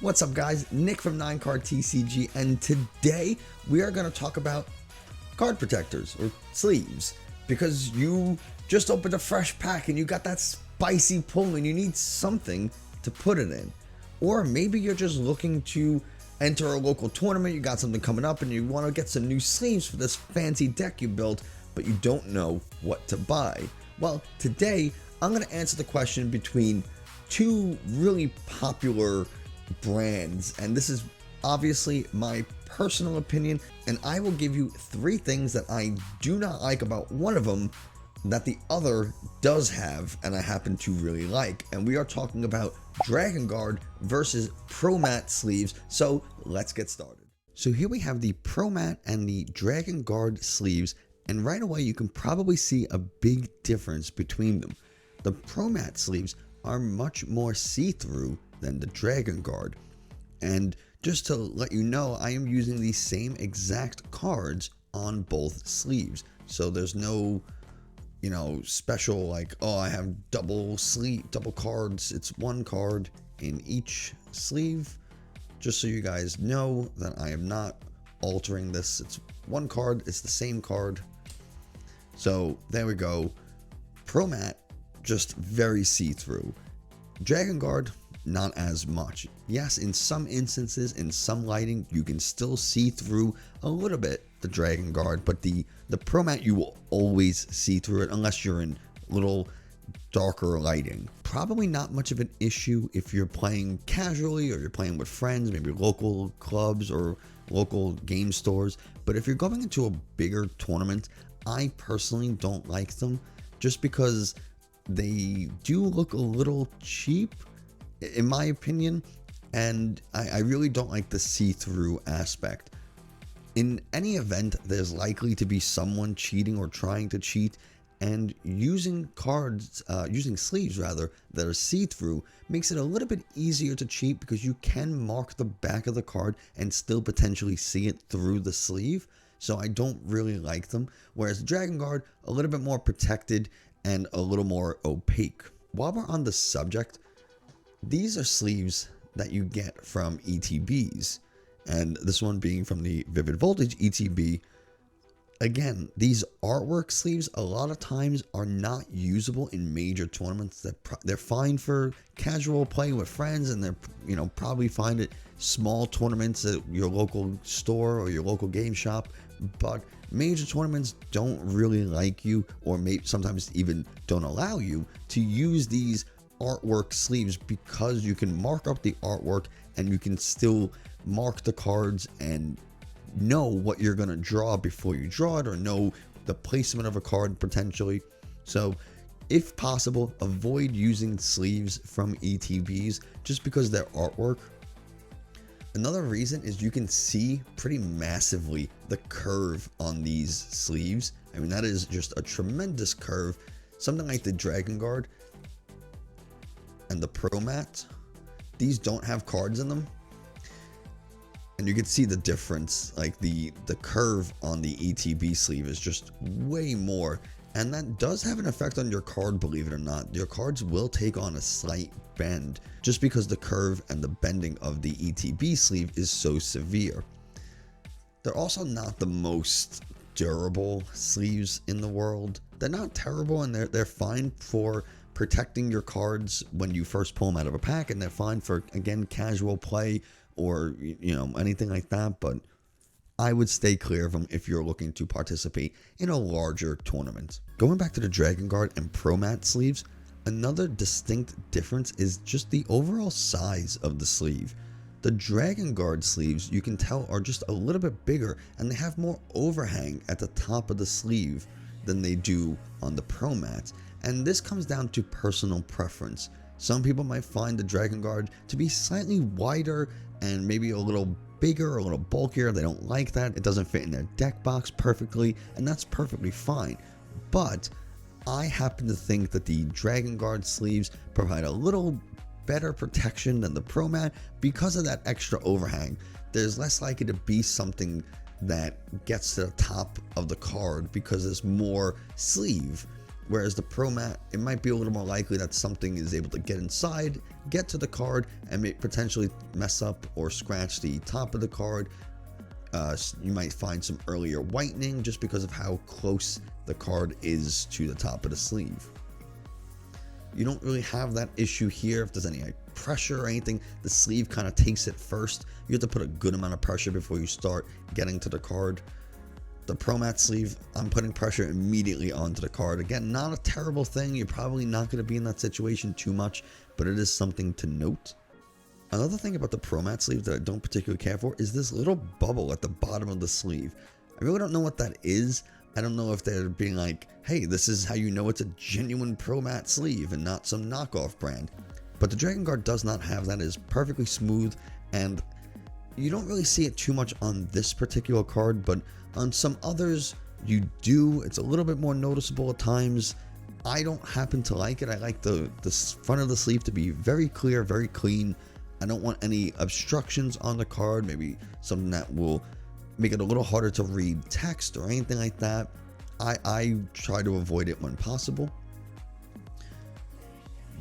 What's up, guys? Nick from 9cardtcg, and today we are going to talk about card protectors or sleeves, because you just opened a fresh pack and you got that spicy pull and you need something to put it in. Or maybe you're just looking to enter a local tournament, you got something coming up and you want to get some new sleeves for this fancy deck you built, but you don't know what to buy. Well, today I'm going to answer the question between two really popular brands, and this is obviously my personal opinion, and I will give you three things that I do not like about one of them that the other does have and I happen to really like. And we are talking about Dragon Guard versus Pro Mat sleeves. So let's get started. So here we have the Pro Mat and the Dragon Guard sleeves, and right away you can probably see a big difference between them. The Pro Mat sleeves are much more see-through than the Dragon Guard. And just to let you know, I am using the same exact cards on both sleeves. So there's no, special like, oh, I have double cards. It's one card in each sleeve. Just so you guys know that I am not altering this. It's one card, it's the same card. So there we go. Pro Mat, just very see-through. Dragon Guard, not as much. Yes, in some instances, in some lighting, you can still see through a little bit the Dragon Guard, but the Pro Mat, you will always see through it unless you're in little darker lighting. Probably not much of an issue if you're playing casually or you're playing with friends, maybe local clubs or local game stores. But if you're going into a bigger tournament, I personally don't like them just because they do look a little cheap, in my opinion, and I really don't like the see-through aspect. In any event, there's likely to be someone cheating or trying to cheat, and using sleeves rather, that are see-through makes it a little bit easier to cheat, because you can mark the back of the card and still potentially see it through the sleeve. So I don't really like them, whereas Dragon Guard, a little bit more protected and a little more opaque. While we're on the subject, these are sleeves that you get from ETBs, and this one being from the Vivid Voltage ETB. Again, these artwork sleeves a lot of times are not usable in major tournaments. They're fine for casual play with friends, and they're probably fine at small tournaments at your local store or your local game shop. But major tournaments don't really like you, or maybe sometimes even don't allow you to use these artwork sleeves, because you can mark up the artwork and you can still mark the cards and know what you're going to draw before you draw it, or know the placement of a card potentially. So if possible, avoid using sleeves from ETBs just because they're artwork. Another reason is you can see pretty massively the curve on these sleeves. I mean, that is just a tremendous curve. Something like the Dragon Guard and the Pro Mat, these don't have cards in them, and you can see the difference. Like the curve on the ETB sleeve is just way more, and that does have an effect on your card, believe it or not. Your cards will take on a slight bend just because the curve and the bending of the ETB sleeve is so severe. They're also not the most durable sleeves in the world. They're not terrible, and they're fine for protecting your cards when you first pull them out of a pack, and they're fine for, again, casual play or anything like that. But I would stay clear of them if you're looking to participate in a larger tournament. Going back to the Dragon Guard and Pro Mat sleeves, another distinct difference is just the overall size of the sleeve. The Dragon Guard sleeves, you can tell, are just a little bit bigger, and they have more overhang at the top of the sleeve than they do on the Pro Mats. And this comes down to personal preference. Some people might find the Dragon Guard to be slightly wider and maybe a little bigger, a little bulkier. They don't like that. It doesn't fit in their deck box perfectly, and that's perfectly fine. But I happen to think that the Dragon Guard sleeves provide a little better protection than the Pro Mat because of that extra overhang. There's less likely to be something that gets to the top of the card because there's more sleeve. Whereas the Pro Mat, it might be a little more likely that something is able to get inside, get to the card, and may potentially mess up or scratch the top of the card. You might find some earlier whitening just because of how close the card is to the top of the sleeve. You don't really have that issue here. If there's any pressure or anything, the sleeve kind of takes it first. You have to put a good amount of pressure before you start getting to the card. The Pro Mat sleeve, I'm putting pressure immediately onto the card. Again, not a terrible thing. You're probably not going to be in that situation too much, but it is something to note. Another thing about the Pro Mat sleeve that I don't particularly care for is this little bubble at the bottom of the sleeve. I really don't know what that is. I don't know if they're being like, hey, this is how you know it's a genuine Pro Mat sleeve and not some knockoff brand. But the Dragon Guard does not have that. It is perfectly smooth, and you don't really see it too much on this particular card, but on some others you do. It's a little bit more noticeable at times. I don't happen to like it. I like the front of the sleeve to be very clear, very clean. I don't want any obstructions on the card, maybe something that will make it a little harder to read text or anything like that. I try to avoid it when possible.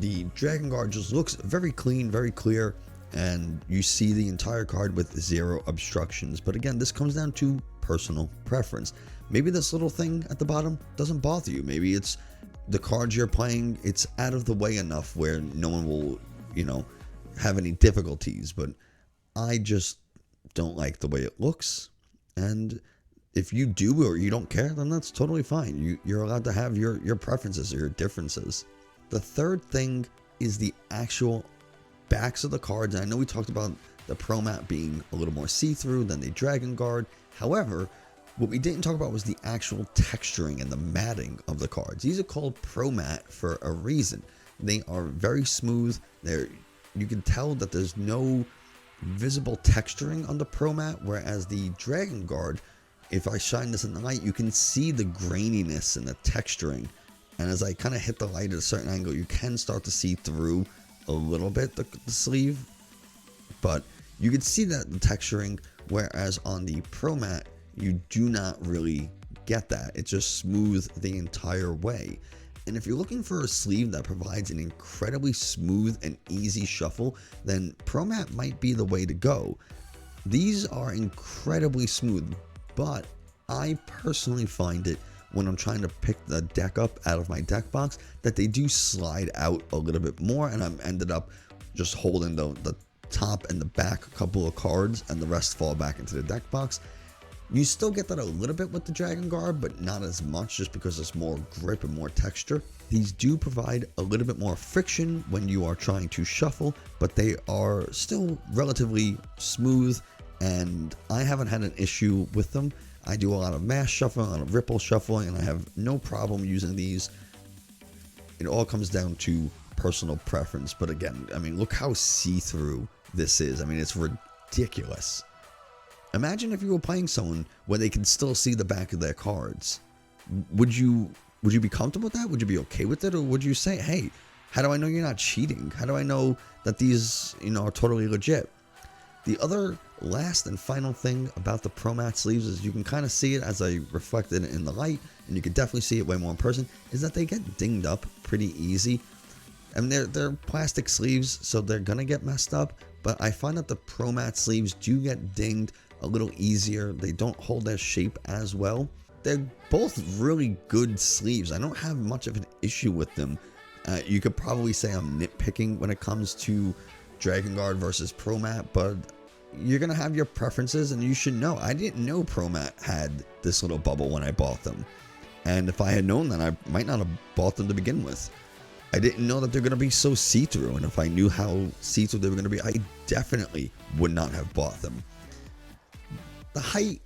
The Dragon Guard just looks very clean, very clear, and you see the entire card with zero obstructions. But again, this comes down to personal preference. Maybe this little thing at the bottom doesn't bother you. Maybe it's the cards you're playing, it's out of the way enough where no one will, have any difficulties. But I just don't like the way it looks. And if you do or you don't care, then that's totally fine. You're allowed to have your preferences or your differences. The third thing is the actual backs of the cards. And I know we talked about the Pro Mat being a little more see-through than the Dragon Guard. However, what we didn't talk about was the actual texturing and the matting of the cards. These are called Pro Mat for a reason. They are very smooth. You can tell that there's no visible texturing on the Pro Mat, whereas the Dragon Guard, if I shine this in the light, you can see the graininess and the texturing. And as I kind of hit the light at a certain angle, you can start to see through a little bit the sleeve, but you can see that the texturing, whereas on the Pro Mat, you do not really get that. It's just smooth the entire way. And if you're looking for a sleeve that provides an incredibly smooth and easy shuffle, then Pro Mat might be the way to go. These are incredibly smooth, but I personally find it when I'm trying to pick the deck up out of my deck box that they do slide out a little bit more, and I'm ended up just holding the top and the back couple of cards and the rest fall back into the deck box. You still get that a little bit with the Dragon Guard, but not as much, just because there's more grip and more texture. These do provide a little bit more friction when you are trying to shuffle, but they are still relatively smooth, and I haven't had an issue with them. I do a lot of mass shuffling, a lot of ripple shuffling, and I have no problem using these. It all comes down to personal preference, but again, I mean, look how see-through this is. I mean, it's ridiculous. Imagine if you were playing someone where they can still see the back of their cards. Would you be comfortable with that? Would you be okay with it? Or would you say, hey, how do I know you're not cheating? How do I know that these, are totally legit? The other last and final thing about the Pro Mat sleeves is you can kind of see it as I reflected in the light, and you can definitely see it way more in person, is that they get dinged up pretty easy. I mean, they're plastic sleeves, so they're going to get messed up, but I find that the Pro Mat sleeves do get dinged a little easier. They don't hold their shape as well. They're both really good sleeves. I don't have much of an issue with them. You could probably say I'm nitpicking when it comes to Dragon Guard versus Pro Mat, but you're going to have your preferences, and you should know. I didn't know Pro Mat had this little bubble when I bought them. And if I had known that, I might not have bought them to begin with. I didn't know that they're going to be so see-through, and if I knew how see-through they were going to be, I definitely would not have bought them. The height,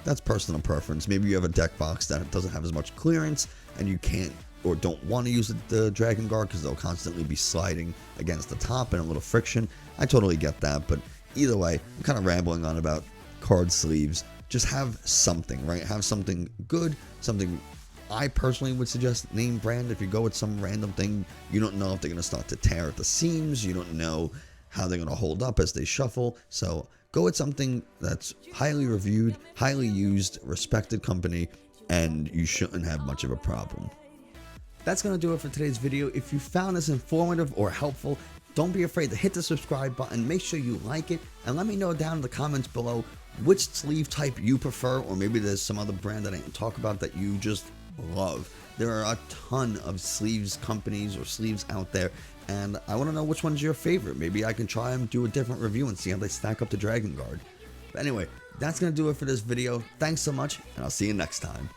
that's personal preference. Maybe you have a deck box that doesn't have as much clearance, and you can't or don't want to use the Dragon Guard because they'll constantly be sliding against the top and a little friction. I totally get that, but either way, I'm kind of rambling on about card sleeves. Just have something, right? Have something good, something I personally would suggest name brand. If you go with some random thing, you don't know if they're going to start to tear at the seams. You don't know how they're going to hold up as they shuffle. So go with something that's highly reviewed, highly used, respected company, and you shouldn't have much of a problem. that's going to do it for today's video. If you found this informative or helpful, don't be afraid to hit the subscribe button. Make sure you like it and let me know down in the comments below which sleeve type you prefer, or maybe there's some other brand that I didn't talk about that you just love. There are a ton of sleeves companies or sleeves out there, and I want to know which one's your favorite. Maybe I can try and do a different review and see how they stack up to Dragon Guard. But anyway, that's going to do it for this video. Thanks so much, and I'll see you next time.